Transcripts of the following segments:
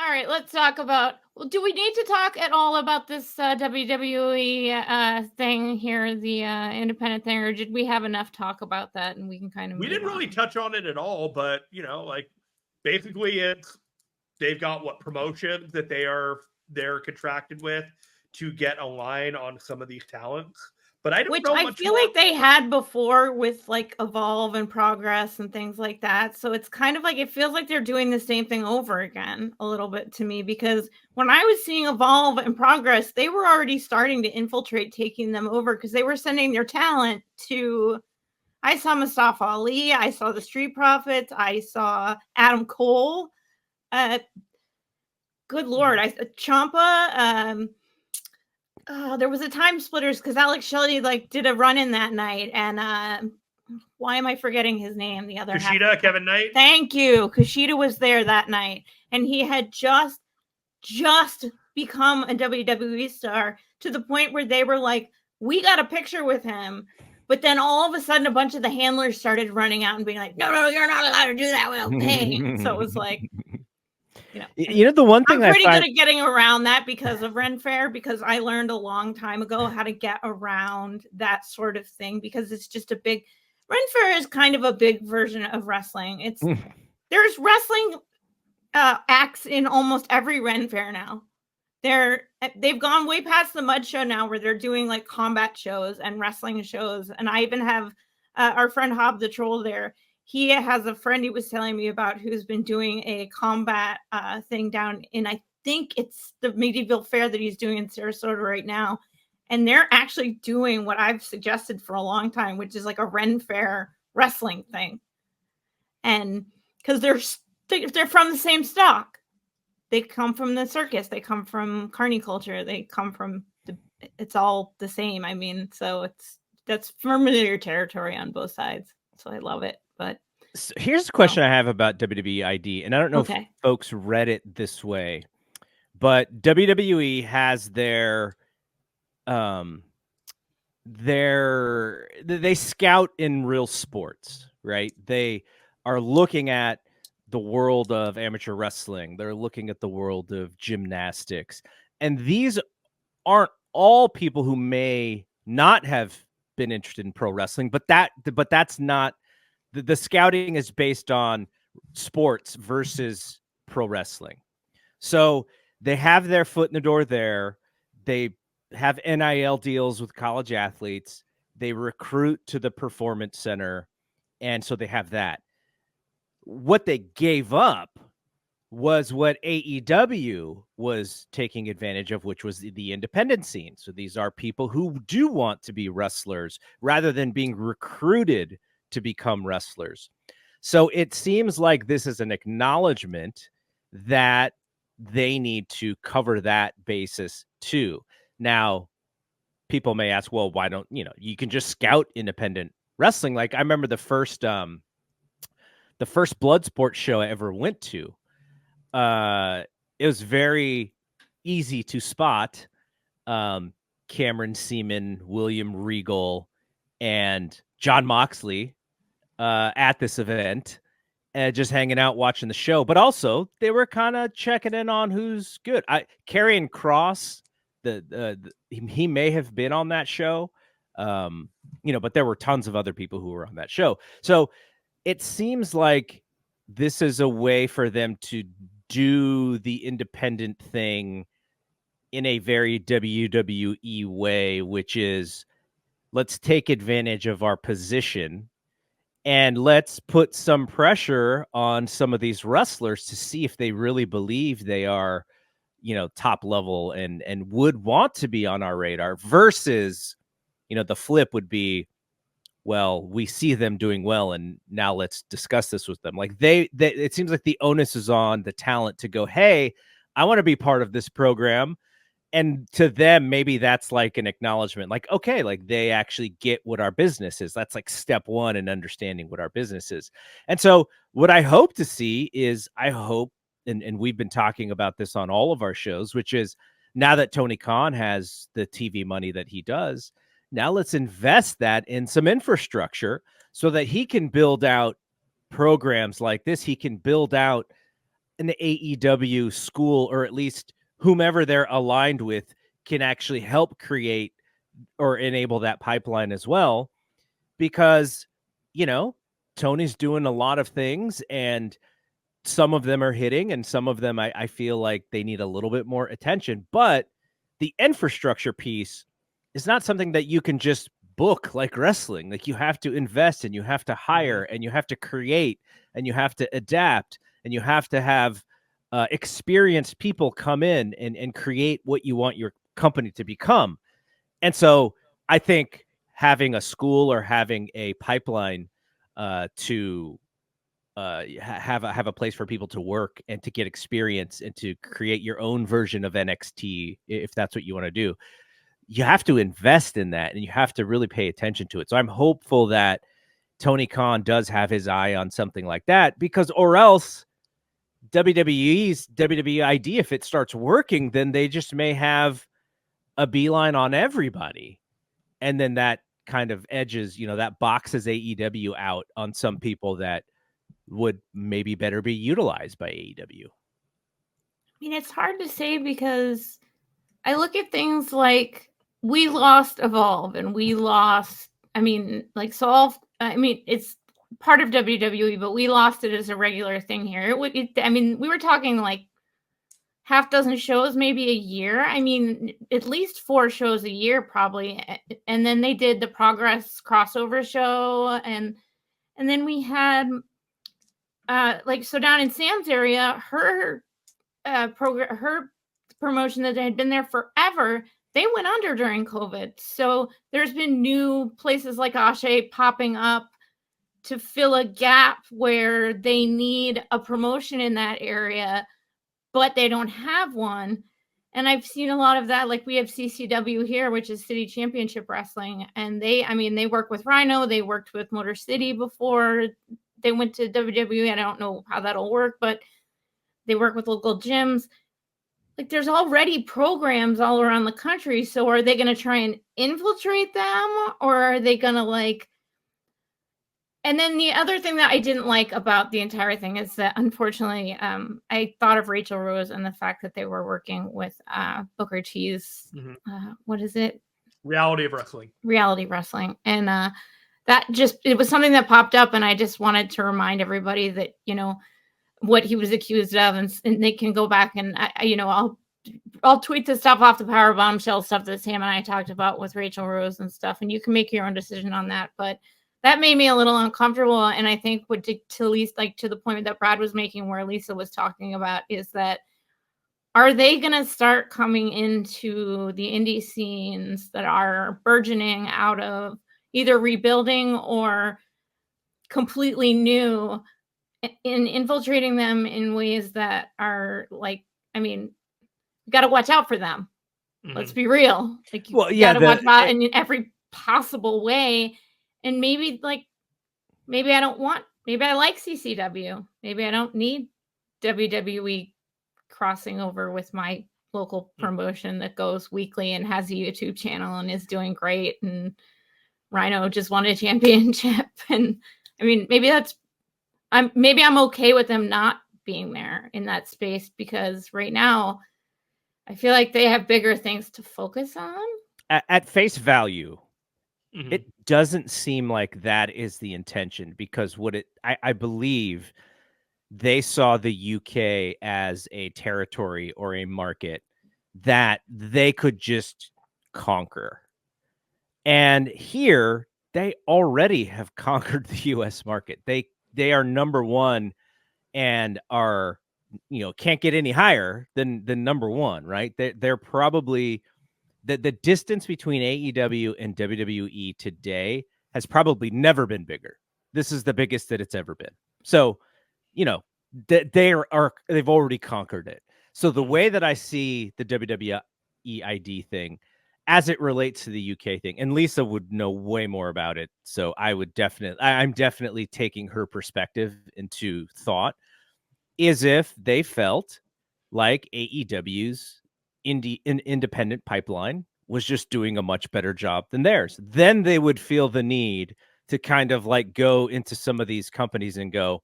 All right, let's talk about. Well, do we need to talk at all about this WWE thing here, the independent thing, or did we have enough talk about that and we can kind of? We didn't really touch on it at all, but like basically they've got what promotions that they're contracted with to get a line on some of these talents. But I don't know much. I feel like they had before with like Evolve and Progress and things like that. So it's kind of like it feels like they're doing the same thing over again a little bit to me, because when I was seeing Evolve and Progress, they were already starting to infiltrate, taking them over because they were sending their talent to. I saw Mustafa Ali, I saw the Street Profits, I saw Adam Cole. Good Lord, Ciampa. There was a Time Splitters because Alex Shelley did a run in that night, and why am I forgetting his name? The other Kushida, Kevin Knight. Thank you. Kushida was there that night, and he had just become a WWE star to the point where they were like, "We got a picture with him." But then all of a sudden, a bunch of the handlers started running out and being like, "No, you're not allowed to do that without paying." So it was like, the one thing I'm pretty good at getting around that because of Ren Fair, because I learned a long time ago how to get around that sort of thing, because it's just a big. Ren Fair is kind of a big version of wrestling. There's wrestling acts in almost every Ren Fair now. They've gone way past the mud show now, where they're doing like combat shows and wrestling shows. And I even have our friend Hob the Troll there. He has a friend he was telling me about who's been doing a combat thing down in, I think it's the Medieval Fair that he's doing in Sarasota right now. And they're actually doing what I've suggested for a long time, which is like a Ren Fair wrestling thing. And because they're from the same stock. They come from the circus. They come from carny culture. They come from it's all the same. I mean, so that's familiar territory on both sides. So I love it. But so here's a question I have about WWE ID, and I don't know if folks read it this way, but WWE has they scout in real sports, right? They are looking at the world of amateur wrestling. They're looking at the world of gymnastics. And these aren't all people who may not have been interested in pro wrestling, but that's not the scouting is based on sports versus pro wrestling. So they have their foot in the door there. They have NIL deals with college athletes. They recruit to the performance center. And so they have that. What they gave up was what AEW was taking advantage of, which was the independent scene. So these are people who do want to be wrestlers rather than being recruited to become wrestlers. So it seems like this is an acknowledgement that they need to cover that basis too. Now, people may ask, well, why don't you can just scout independent wrestling? Like I remember the first Bloodsport show I ever went to. It was very easy to spot Cameron Seaman, William Regal, and John Moxley at this event, just hanging out watching the show. But also they were kind of checking in on who's good. Karrion Kross, he may have been on that show, but there were tons of other people who were on that show. So it seems like this is a way for them to do the independent thing in a very WWE way, which is let's take advantage of our position and let's put some pressure on some of these wrestlers to see if they really believe they are, top level and would want to be on our radar versus, the flip would be, well, we see them doing well, and now let's discuss this with them. Like it seems like the onus is on the talent to go, hey, I want to be part of this program. And to them, maybe that's like an acknowledgement, like, okay, like they actually get what our business is. That's like step one in understanding what our business is. And so what I hope to see is and we've been talking about this on all of our shows, which is now that Tony Khan has the TV money that he does, now let's invest that in some infrastructure so that he can build out programs like this. He can build out an AEW school, or at least whomever they're aligned with, can actually help create or enable that pipeline as well. Because, Tony's doing a lot of things, and some of them are hitting, and some of them I feel like they need a little bit more attention. But the infrastructure piece is not something that you can just book like wrestling. Like, you have to invest, and you have to hire, and you have to create, and you have to adapt, and you have to have experienced people come in and create what you want your company to become. And so I think having a school or having a pipeline to have a place for people to work and to get experience and to create your own version of NXT, if that's what you want to do, you have to invest in that, and you have to really pay attention to it. So I'm hopeful that Tony Khan does have his eye on something like that, because or else WWE's WWE ID, if it starts working, then they just may have a beeline on everybody. And then that kind of edges, that boxes AEW out on some people that would maybe better be utilized by AEW. I mean, it's hard to say, because I look at things like we lost Evolve, and we lost, it's part of WWE, but we lost it as a regular thing here. We were talking like half dozen shows, maybe a year. At least 4 shows a year, probably. And then they did the Progress crossover show. And then we had, so down in Sam's area, her promotion that had been there forever, they went under during COVID. So there's been new places like Ashe popping up to fill a gap where they need a promotion in that area, but they don't have one. And I've seen a lot of that. Like, we have CCW here, which is City Championship Wrestling. And they work with Rhino. They worked with Motor City before they went to WWE. I don't know how that'll work, but they work with local gyms. Like, there's already programs all around the country. So are they going to try and infiltrate them, or are they going to and then the other thing that I didn't like about the entire thing is that, unfortunately, I thought of Rachel Rose and the fact that they were working with Booker T's, what is it? Reality Wrestling. And it was something that popped up, and I just wanted to remind everybody that, what he was accused of, and they can go back and, I'll tweet the stuff off the Powerbombshells stuff that Sam and I talked about with Rachel Rose and stuff, and you can make your own decision on that. But that made me a little uncomfortable, and I think would to at least to the point that Brad was making, where Lisa was talking about, is that, are they going to start coming into the indie scenes that are burgeoning out of either rebuilding or completely new, in infiltrating them in ways that are we got to watch out for them. Let's be real. You got to watch out in every possible way. And maybe I like CCW. Maybe I don't need WWE crossing over with my local promotion that goes weekly and has a YouTube channel and is doing great. And Rhino just won a championship. And maybe I'm okay with them not being there in that space, because right now I feel like they have bigger things to focus on. At face value, it doesn't seem like that is the intention, because I believe they saw the UK as a territory or a market that they could just conquer. And here, they already have conquered the US market. They are number one, and are, can't get any higher than number one, right? They're probably the distance between AEW and WWE today has probably never been bigger. This is the biggest that it's ever been. So, they've already conquered it. So the way that I see the WWE ID thing as it relates to the UK thing, and Lisa would know way more about it, so I'm definitely taking her perspective into thought, is if they felt like AEW's independent pipeline was just doing a much better job than theirs, then they would feel the need to kind of go into some of these companies and go,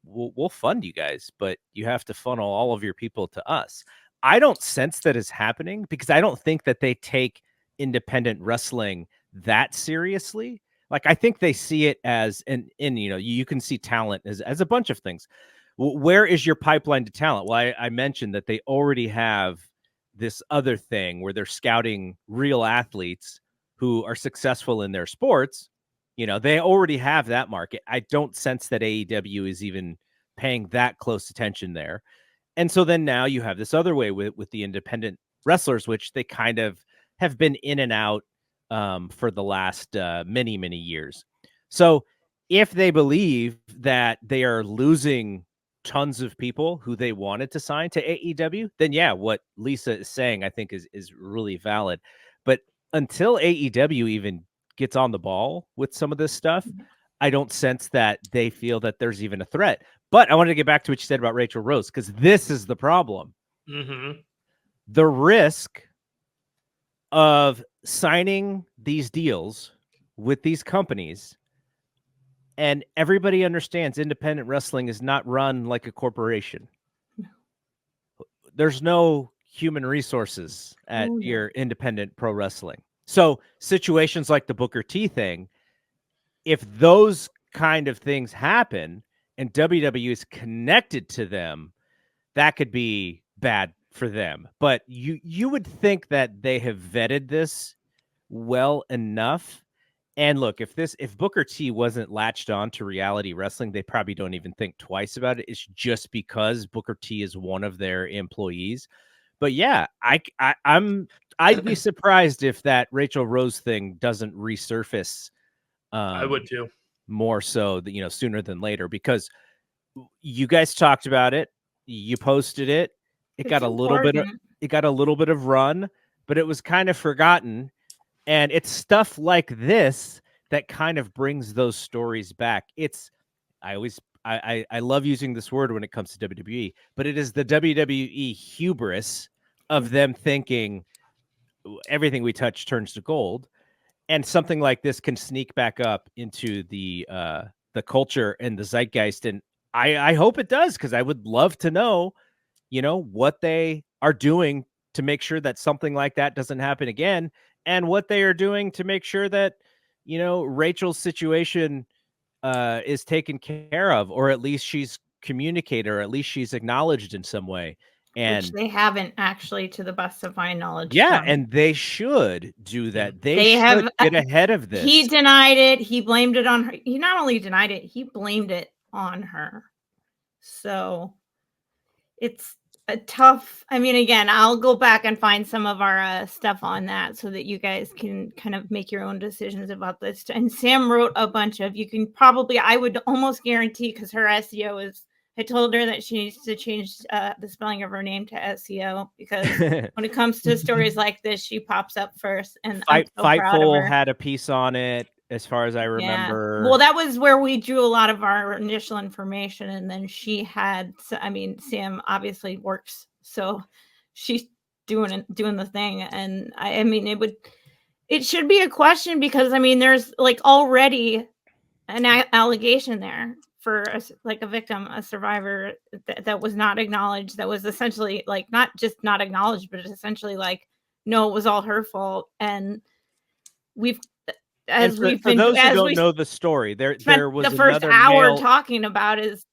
we'll fund you guys, but you have to funnel all of your people to us. I don't sense that is happening because I don't think that they take independent wrestling that seriously. Like, I think they see it as, and you know, you can see talent as a bunch of things. Where is your pipeline to talent? Well, I mentioned that they already have this other thing where they're scouting real athletes who are successful in their sports. You know, they already have that market. I don't sense that AEW is even paying that close attention there. And so then now you have this other way with the independent wrestlers, which they kind of have been in and out for the last many, many years. So if they believe that they are losing tons of people who they wanted to sign to AEW, then yeah, what Lisa is saying, I think is really valid. But until AEW even gets on the ball with some of this stuff, I don't sense that they feel that there's even a threat. But I wanted to get back to what you said about Rachel Rose, because this is the problem. Mm-hmm. The risk of signing these deals with these companies, and everybody understands independent wrestling is not run like a corporation. There's no human resources at your independent pro wrestling. So situations like the Booker T thing, if those kind of things happen and WWE is connected to them, that could be bad for them. But you would think that they have vetted this well enough. And look, if Booker T wasn't latched on to reality wrestling, they probably don't even think twice about it. It's just because Booker T is one of their employees. But yeah, I'd be surprised if that Rachel Rose thing doesn't resurface. I would too. More so, you know, sooner than later, because you guys talked about it, you posted it, it got a little bit of run, but it was kind of forgotten. And it's stuff like this that kind of brings those stories back. I love using this word when it comes to WWE, but it is the WWE hubris of them thinking everything we touch turns to gold. And something like this can sneak back up into the culture and the zeitgeist. And I hope it does, because I would love to know, you know, what they are doing to make sure that something like that doesn't happen again, and what they are doing to make sure that, you know, Rachel's situation is taken care of, or at least she's communicated, or at least she's acknowledged in some way. And which they haven't actually, to the best of my knowledge. yeah, and they should do that. They should have get ahead of this. He denied it. He blamed it on her. He not only denied it, he blamed it on her. So it's a tough. I mean, again, I'll go back and find some of our stuff on that so that you guys can kind of make your own decisions about this. And Sam wrote a bunch of. You can probably, I would almost guarantee, because her SEO is. I told her that she needs to change the spelling of her name to SEO, because when it comes to stories like this, she pops up first. And Fightful had a piece on it, as far as I remember. Yeah. Well, that was where we drew a lot of our initial information, and then she had. I mean, Sam obviously works, so she's doing the thing, and I mean, it should be a question, because I mean, there's like already an allegation there for a victim, a survivor that was not acknowledged, that was essentially like not just not acknowledged, but essentially like, no, it was all her fault. And we've, as we've been, those who don't know the story, there was the first another hour male, talking about is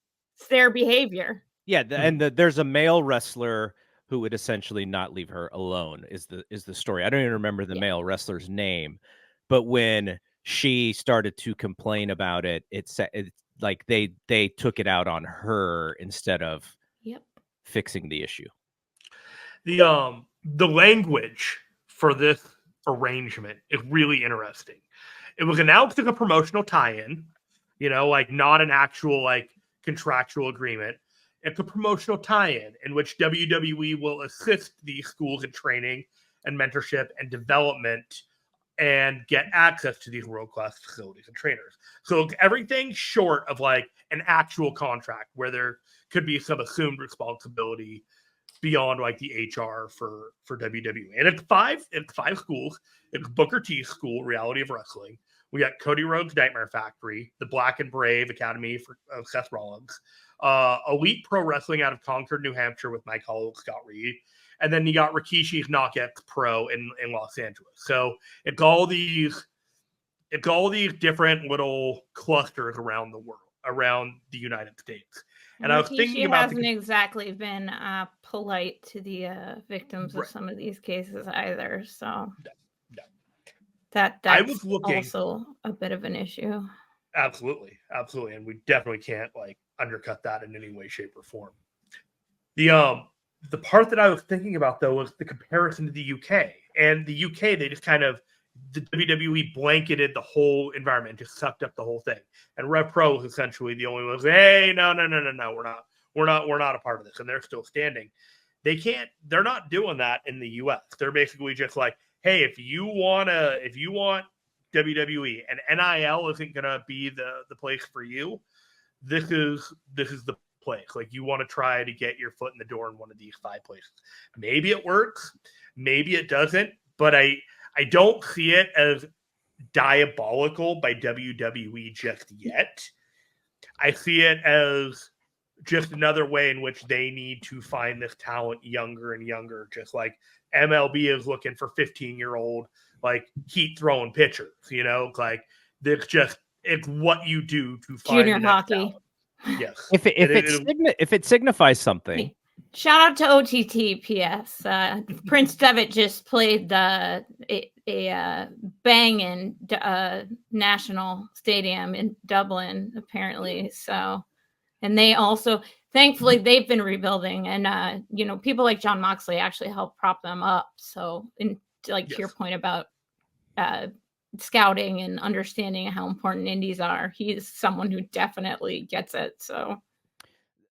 their behavior. Yeah, there's a male wrestler who would essentially not leave her alone, is the story. I don't even remember the male wrestler's name, but when she started to complain about it, it's like they took it out on her instead of fixing the issue. The language for this arrangement is really interesting. It was announced as a promotional tie-in, you know, like not an actual like contractual agreement. It's a promotional tie-in in which WWE will assist these schools in training and mentorship and development and get access to these world-class facilities and trainers. So everything short of like an actual contract where there could be some assumed responsibility beyond like the HR for WWE. And it's five schools. It's Booker T's school, Reality of Wrestling, We got Cody Rhodes' Nightmare Factory, the Black and Brave Academy for Seth Rollins, Elite Pro Wrestling out of Concord, New Hampshire with Mike Holloway, Scott Reed, and then you got Rikishi's KnockX Pro in Los Angeles. So it's all these different little clusters around the world, around the United States. And I was thinking about hasn't exactly been polite to the victims of some of these cases either. So that's I was looking, also a bit of an issue. Absolutely. And we definitely can't like undercut that in any way, shape, or form. The part that I was thinking about though was the comparison to the UK. And the UK, they just kind of, the WWE blanketed the whole environment, just sucked up the whole thing. And Rev Pro was essentially the only one who was, hey, no, we're not a part of this. And they're still standing. They're not doing that in the US. They're basically just like, hey, if you want WWE and NIL isn't gonna be the place for you, this is the place. Like, you want to try to get your foot in the door in one of these 5 places. Maybe it works, maybe it doesn't, but I don't see it as diabolical by WWE just yet. I see it as just another way in which they need to find this talent younger and younger, just like MLB is looking for 15-year-old, like, heat throwing pitchers, like it's what you do to find junior hockey. Talent. Yes. If it signifies something. Shout out to OTT. PS. Prince Devitt just played a banging national stadium in Dublin, apparently. So, and they also, thankfully, they've been rebuilding, and people like John Moxley actually helped prop them up. So, to your point about scouting and understanding how important indies are, he's someone who definitely gets it. So